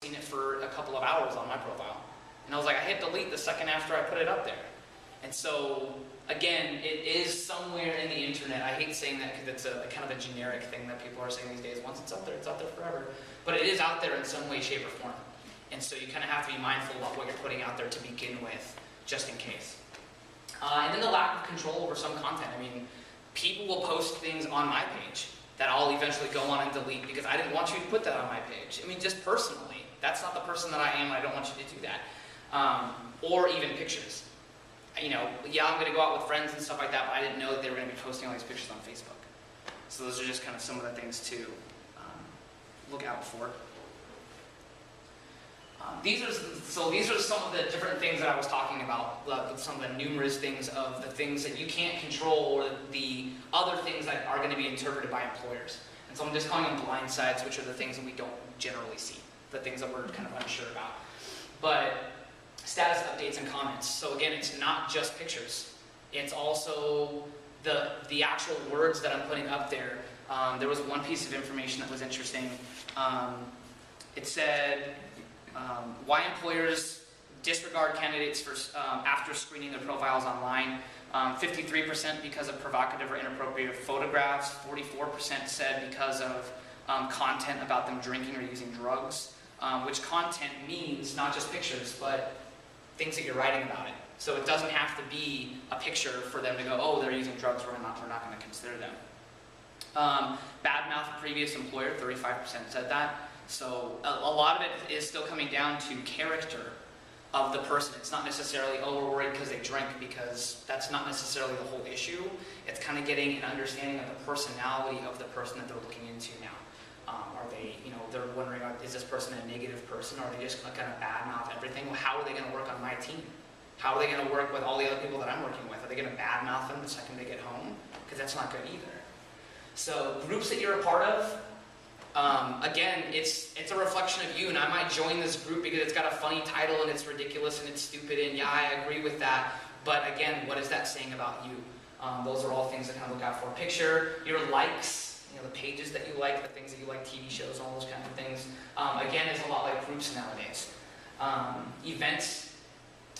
seen it for a couple of hours on my profile. And I was like, I hit delete the second after I put it up there. And so, again, it is somewhere in the internet. I hate saying that because it's a kind of a generic thing that people are saying these days. Once it's out there forever. But it is out there in some way, shape, or form. And so you kind of have to be mindful about what you're putting out there to begin with, just in case. And then the lack of control over some content. I mean, people will post things on my page that I'll eventually go on and delete because I didn't want you to put that on my page. I mean, just personally. That's not the person that I am, and I don't want you to do that. Or even pictures. You know, yeah, I'm going to go out with friends and stuff like that, but I didn't know that they were going to be posting all these pictures on Facebook. So those are just kind of some of the things to look out for. These are some of the different things that I was talking about, some of the numerous things of the things that you can't control or the other things that are going to be interpreted by employers. And so I'm just calling them blind sides, which are the things that we don't generally see, the things that we're kind of unsure about. But status updates and comments. So again, it's not just pictures. It's also the actual words that I'm putting up there. There was one piece of information that was interesting. It said, why employers disregard candidates for, after screening their profiles online. 53% because of provocative or inappropriate photographs. 44% said because of content about them drinking or using drugs. Which content means not just pictures, but things that you're writing about it. So it doesn't have to be a picture for them to go, oh, they're using drugs, we're not going to consider them. Badmouth a previous employer, 35% said that. So a lot of it is still coming down to character of the person. It's not necessarily, oh, we're worried because they drink, because that's not necessarily the whole issue. It's kind of getting an understanding of the personality of the person that they're looking into now. Are they, they're wondering, is this person a negative person, or are they just going to badmouth everything? Well, how are they going to work on my team? How are they going to work with all the other people that I'm working with? Are they going to badmouth them the second they get home? Because that's not good either. So groups that you're a part of, again, it's a reflection of you, and I might join this group because it's got a funny title and it's ridiculous and it's stupid, and yeah, I agree with that. But again, what is that saying about you? Those are all things to kind of look out for. Picture, your likes, the pages that you like, the things that you like, TV shows, all those kinds of things. Again, it's a lot like groups nowadays. Events,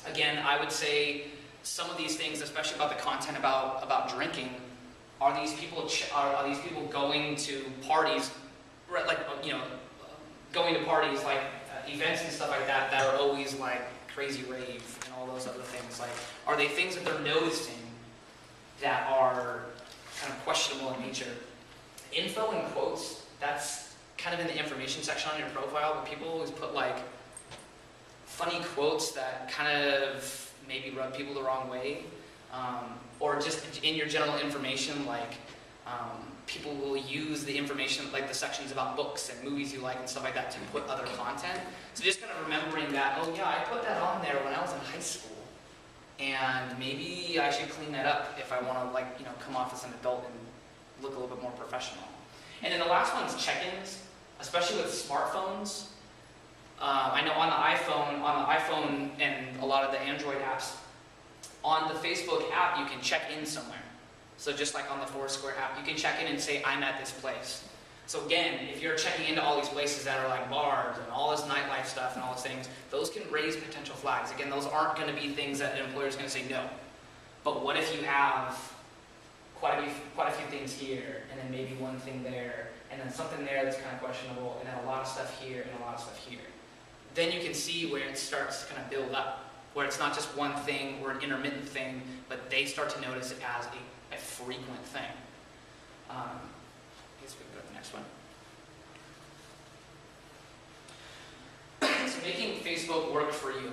again, I would say some of these things, especially about the content about drinking, are these people going to parties, like going to parties like events and stuff like that that are always like crazy rave and all those other things? Like, are they things that they're noticing that are kind of questionable in nature? Info and quotes, that's kind of in the information section on your profile, but people always put like funny quotes that kind of maybe rub people the wrong way, or just in your general information, like people will use the information, like the sections about books and movies you like and stuff like that, to put other content. So just kind of remembering that, oh yeah, I put that on there when I was in high school, and maybe I should clean that up if I want to come off as an adult and look a little bit more professional. And then the last one is check-ins, especially with smartphones. I know on the iPhone and a lot of the Android apps, on the Facebook app you can check in somewhere. So just like on the Foursquare app, you can check in and say, I'm at this place. So again, if you're checking into all these places that are like bars and all this nightlife stuff and all those things, those can raise potential flags. Again, those aren't going to be things that an employer is going to say no. But what if you have quite a few things here, and then maybe one thing there, and then something there that's kind of questionable, and then a lot of stuff here, and a lot of stuff here? Then you can see where it starts to kind of build up, where it's not just one thing or an intermittent thing, but they start to notice it as a frequent thing. I guess we can go to the next one. So making Facebook work for you.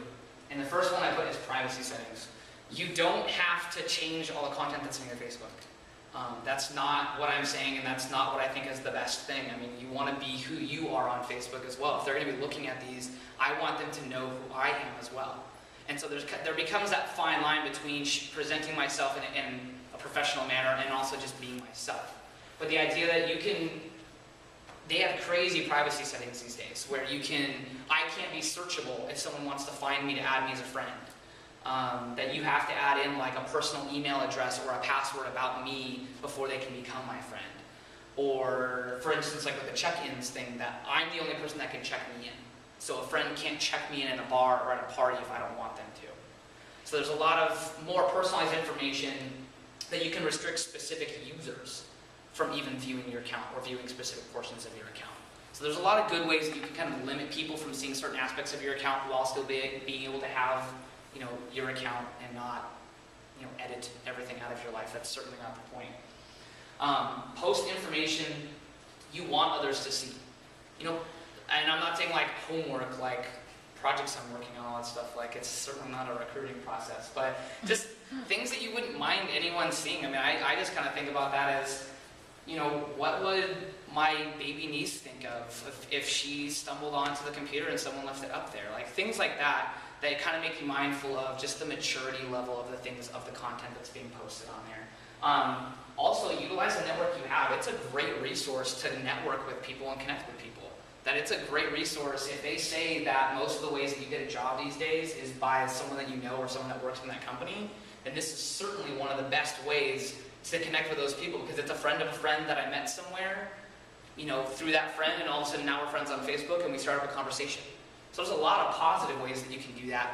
And the first one I put is privacy settings. You don't have to change all the content that's in your Facebook. That's not what I'm saying, and that's not what I think is the best thing. I mean, you want to be who you are on Facebook as well. If they're going to be looking at these, I want them to know who I am as well. And so there becomes that fine line between presenting myself in a professional manner and also just being myself. But the idea that they have crazy privacy settings these days where I can't be searchable if someone wants to find me to add me as a friend. That you have to add in like a personal email address or a password about me before they can become my friend. Or, for instance, like with the check-ins thing, that I'm the only person that can check me in. So a friend can't check me in a bar or at a party if I don't want them to. So there's a lot of more personalized information that you can restrict specific users from even viewing your account or viewing specific portions of your account. So there's a lot of good ways that you can kind of limit people from seeing certain aspects of your account while still being able to have, your account and not, edit everything out of your life. That's certainly not the point. Post information you want others to see. And I'm not saying like homework, like projects I'm working on, all that stuff. Like, it's certainly not a recruiting process, but just things that you wouldn't mind anyone seeing. I mean, I just kind of think about that as, what would my baby niece think of if she stumbled onto the computer and someone left it up there? Like, things like that kind of make you mindful of just the maturity level of the things, of the content that's being posted on there. Also, utilize the network you have. It's a great resource to network with people and connect with people. That it's a great resource if they say that most of the ways that you get a job these days is by someone that you know or someone that works in that company, then this is certainly one of the best ways to connect with those people, because it's a friend of a friend that I met somewhere, through that friend, and all of a sudden now we're friends on Facebook and we start up a conversation. So there's a lot of positive ways that you can do that.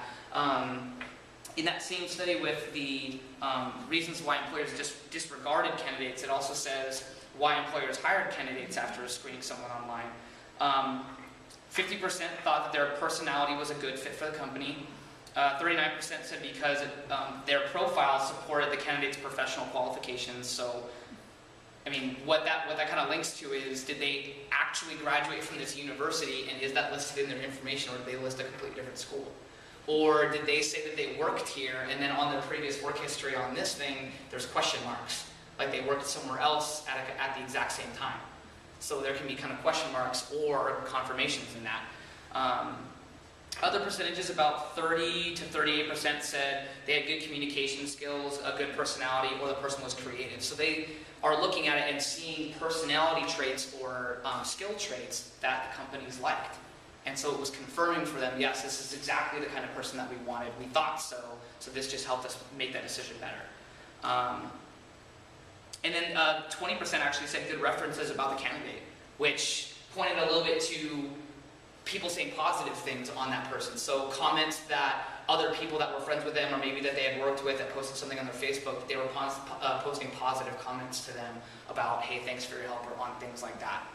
In that same study with the reasons why employers disregarded candidates, it also says why employers hired candidates after screening someone online. 50% thought that their personality was a good fit for the company. 39% said because their profile supported the candidate's professional qualifications. So, I mean, what that kind of links to is, did they actually graduate from this university, and is that listed in their information, or did they list a completely different school? Or did they say that they worked here, and then on their previous work history on this thing, there's question marks, like they worked somewhere else at the exact same time. So there can be kind of question marks or confirmations in that. Other percentages, about 30 to 38% said they had good communication skills, a good personality, or the person was creative. So they are looking at it and seeing personality traits or skill traits that the companies liked. And so it was confirming for them, yes, this is exactly the kind of person that we wanted. We thought so, so this just helped us make that decision better. And then 20% actually said good references about the candidate, which pointed a little bit to people saying positive things on that person. So comments that other people that were friends with them, or maybe that they had worked with, that posted something on their Facebook, they were posting positive comments to them about, hey, thanks for your help, or on things like that.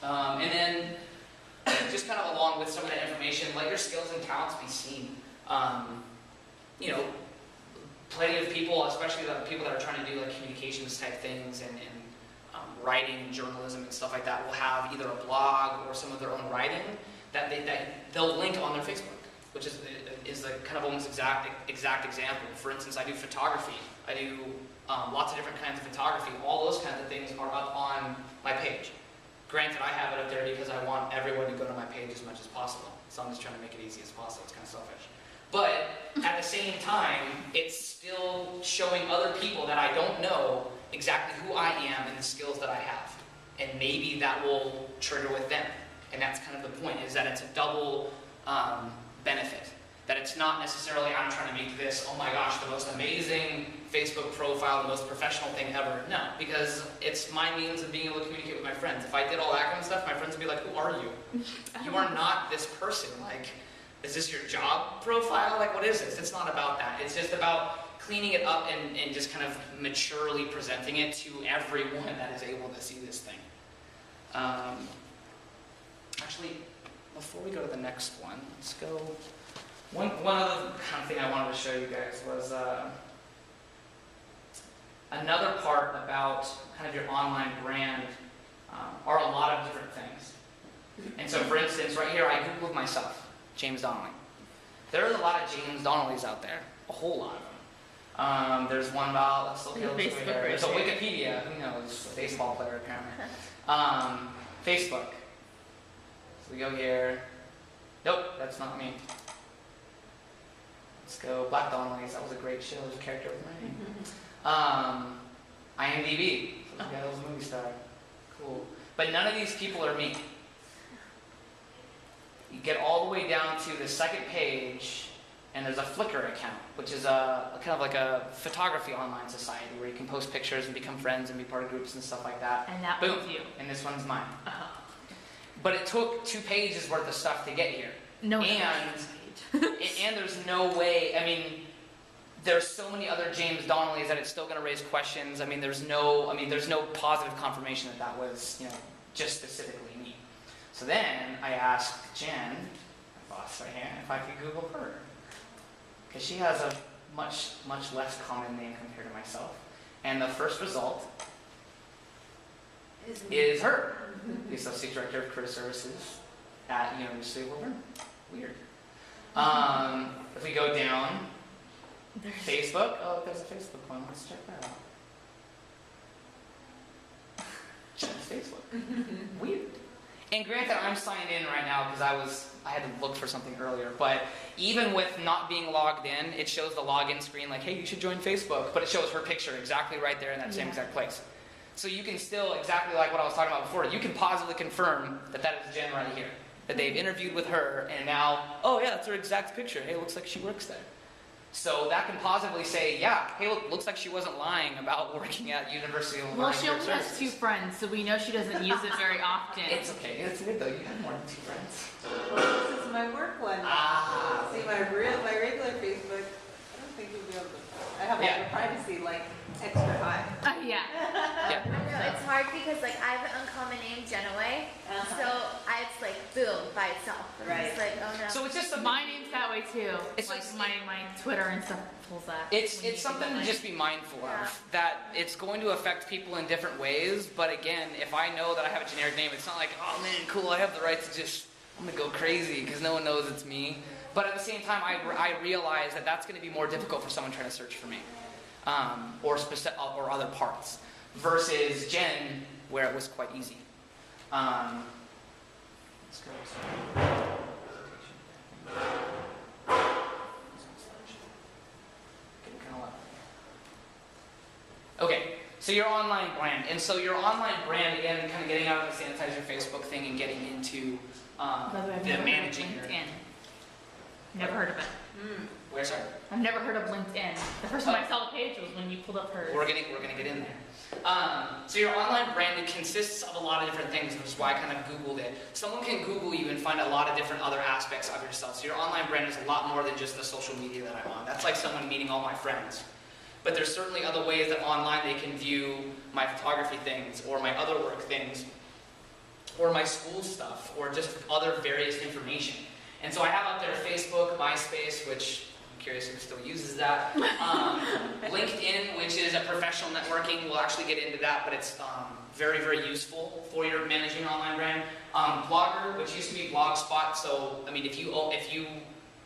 And then, just kind of along with some of that information, let your skills and talents be seen. Plenty of people, especially the people that are trying to do like communications type things and writing, journalism and stuff like that, will have either a blog or some of their own writing that they'll link on their Facebook, which is a kind of almost exact example. For instance, I do photography. I do lots of different kinds of photography. All those kinds of things are up on my page. Granted, I have it up there because I want everyone to go to my page as much as possible. So I'm just trying to make it easy as possible. It's kind of selfish. But at the same time, it's still showing other people that I don't know exactly who I am and the skills that I have. And maybe that will trigger with them. And that's kind of the point, is that it's a double benefit. That it's not necessarily, I'm trying to make this, oh my gosh, the most amazing Facebook profile, the most professional thing ever. No, because it's my means of being able to communicate with my friends. If I did all that kind of stuff, my friends would be like, who are you? You are not this person. Like, is this your job profile? Like, what is this? It's not about that. It's just about cleaning it up and just kind of maturely presenting it to everyone that is able to see this thing. Actually, before we go to the next one, let's go. One other kind of thing I wanted to show you guys was another part about kind of your online brand are a lot of different things. And so, for instance, right here, I Googled myself, James Donnelly. There's a lot of James Donnellys out there, a whole lot of them. There's one about, let's look at this here. There's a Wikipedia, who knows, a baseball player apparently. Facebook. So we go here. Nope, that's not me. Let's go Black Donnellys. That was a great show. There's a character with my name. IMDb. So this guy was a movie star. Cool. But none of these people are me. You get all the way down to the second page, and there's a Flickr account, which is a kind of like a photography online society where you can post pictures and become friends and be part of groups and stuff like that. And that Boom. one's you. And this one's mine. but it took 2 pages worth of stuff to get here. No. And there's no way, I mean, there's so many other James Donnellys that it's still going to raise questions. I mean, there's no positive confirmation that that was, just specifically me. So then I asked Jen, my boss right here, if I could Google her. Because she has a much less common name compared to myself. And the first result is her. The Associate Director of Career Services at University of Woburn. Weird. If we go down, Facebook. Oh, there's a Facebook one. Let's check that out. Jen's Facebook. Weird. And granted, I'm signed in right now because I had to look for something earlier. But even with not being logged in, it shows the login screen like, hey, you should join Facebook. But it shows her picture exactly right there in that same exact place. So you can still, exactly like what I was talking about before, you can positively confirm that that is Jen right here. That they've interviewed with her, and now, oh yeah, that's her exact picture. Hey, looks like she works there. So that can positively say, yeah, hey, looks like she wasn't lying about working at University of Woburn. Well, she only has 2 friends, so we know she doesn't use it very often. It's okay. It's weird though. You have more than 2 friends. Well, this is my work one. Ah. See, my regular Facebook, I don't think you'll be able to. I have all the privacy extra high. Yeah. Yeah. I know, it's hard because I have an uncommon name, Jenaway, so it's boom by itself. Right. It's oh no. So it's just something. My name's that way too. It's like just- my Twitter and stuff pulls that. It's something to just be mindful of, that it's going to affect people in different ways, but again, if I know that I have a generic name, it's not like, oh man, cool, I have the right to just, I'm going to go crazy because no one knows it's me. But at the same time, I realize that that's going to be more difficult for someone trying to search for me, or other parts, versus Jen, where it was quite easy. Let's go. Okay, so your online brand. And so your online brand, again, kind of getting out of the Sanitize Your Facebook thing and getting into By the way, I've the never managing heard of your... LinkedIn. Never heard of it. Where, sorry? I've never heard of LinkedIn. The first time I saw the page was when you pulled up hers. We're gonna get in there. So your online brand consists of a lot of different things, which is why I kind of Googled it. Someone can Google you and find a lot of different other aspects of yourself. So your online brand is a lot more than just the social media that I'm on. That's like someone meeting all my friends. But there's certainly other ways that online they can view my photography things, or my other work things, or my school stuff, or just other various information. And so I have out there Facebook, MySpace, which I'm curious who still uses that. LinkedIn, which is a professional networking. We'll actually get into that, but it's very, very useful for your managing an online brand. Blogger, which used to be Blogspot. So, I mean, if you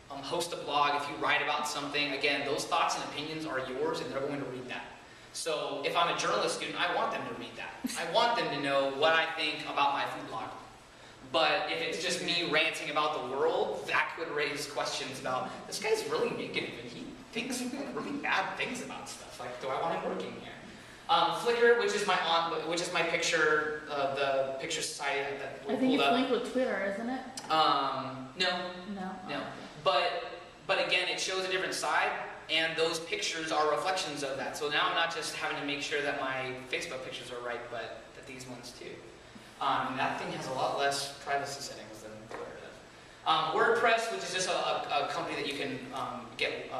host a blog, if you write about something, again, those thoughts and opinions are yours, and they're going to read that. So if I'm a journalist student, I want them to read that. I want them to know what I think about my food blog. But if it's just me ranting about the world, that could raise questions about, this guy's really negative, and he thinks really bad things about stuff. Like, do I want him working here? Flickr, which is my picture, the picture society that we I think pulled it's up. linked with Twitter, isn't it? No. But again, it shows a different side, and those pictures are reflections of that. So now I'm not just having to make sure that my Facebook pictures are right, but that these ones too. And that thing has a lot less privacy settings than Twitter does. WordPress, which is just a company that you can get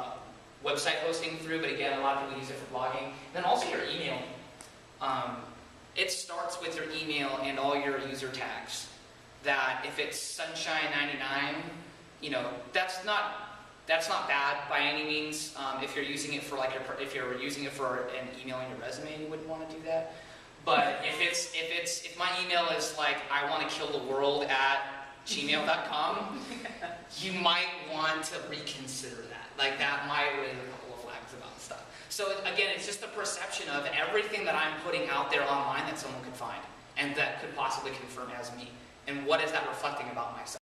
website hosting through, but again, a lot of people use it for blogging. And then also your email. It starts with your email and all your user tags. That if it's Sunshine99, that's not bad by any means. If you're using it for if you're using it for an email in your resume, you wouldn't want to do that. But if my email is like, I want to kill the world at gmail.com, you might want to reconsider that. Like, that might raise a couple of flags about stuff. So again, it's just a perception of everything that I'm putting out there online that someone could find and that could possibly confirm as me. And what is that reflecting about myself?